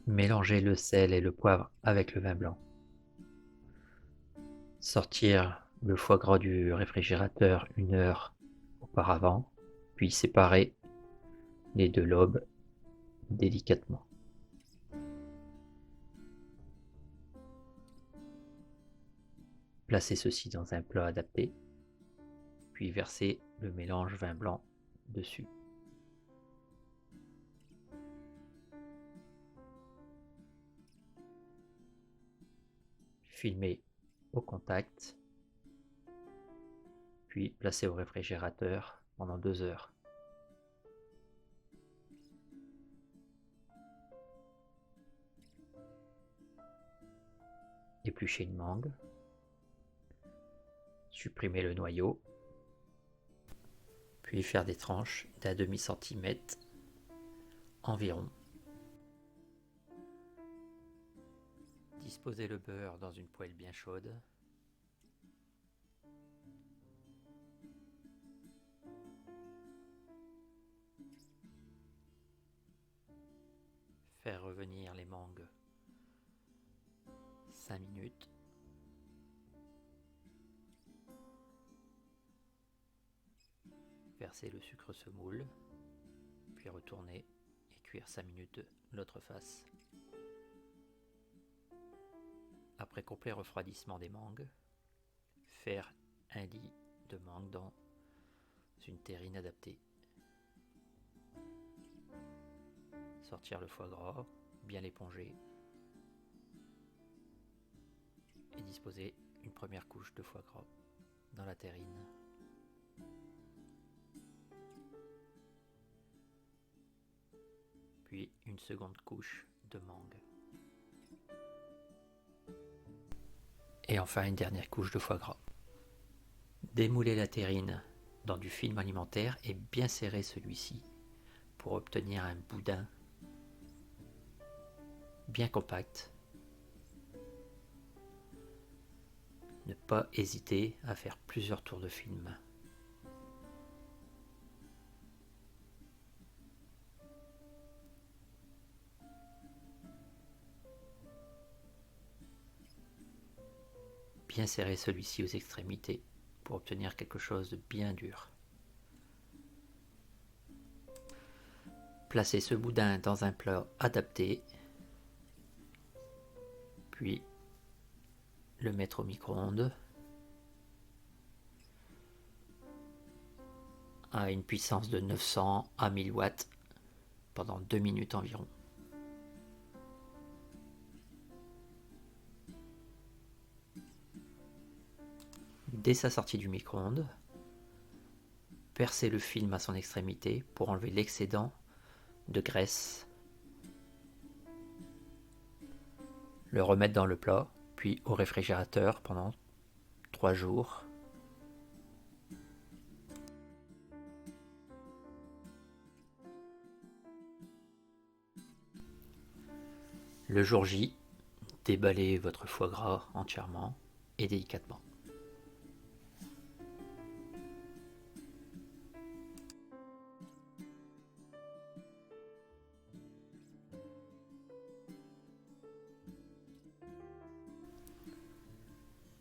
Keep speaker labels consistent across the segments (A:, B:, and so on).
A: Mélangez le sel et le poivre avec le vin blanc. Sortir le foie gras du réfrigérateur 1 heure auparavant, puis séparer les deux lobes délicatement. Placez ceci dans un plat adapté, puis versez le mélange vin blanc dessus. Filmez au contact, puis placez au réfrigérateur pendant 2 heures. Épluchez une mangue, supprimez le noyau, puis faire des tranches d'1/2 cm environ. Disposez le beurre dans une poêle bien chaude. Faire revenir les mangues 5 minutes. Verser le sucre semoule, puis retourner et cuire 5 minutes l'autre face. Après complet refroidissement des mangues, faire un lit de mangue dans une terrine adaptée. Sortir le foie gras, bien l'éponger et disposer une première couche de foie gras dans la terrine. Puis une seconde couche de mangue. Et enfin une dernière couche de foie gras. Démoulez la terrine dans du film alimentaire et bien serrer celui-ci pour obtenir un boudin bien compact. Ne pas hésiter à faire plusieurs tours de film. Bien serrer celui-ci aux extrémités pour obtenir quelque chose de bien dur. Placez ce boudin dans un plat adapté, puis le mettre au micro-ondes à une puissance de 900 à 1000 watts pendant 2 minutes environ. Dès sa sortie du micro-ondes, percez le film à son extrémité pour enlever l'excédent de graisse. Le remettre dans le plat, puis au réfrigérateur pendant 3 jours. Le jour J, déballez votre foie gras entièrement et délicatement.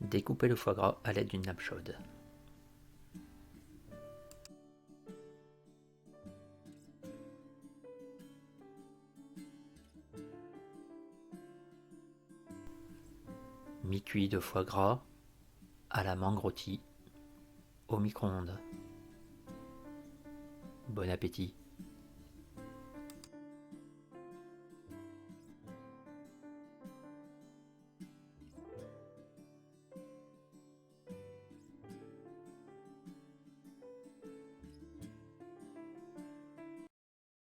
A: Découpez le foie gras à l'aide d'une lame chaude. Mi-cuit de foie gras à la mangue rôtie au micro-ondes. Bon appétit!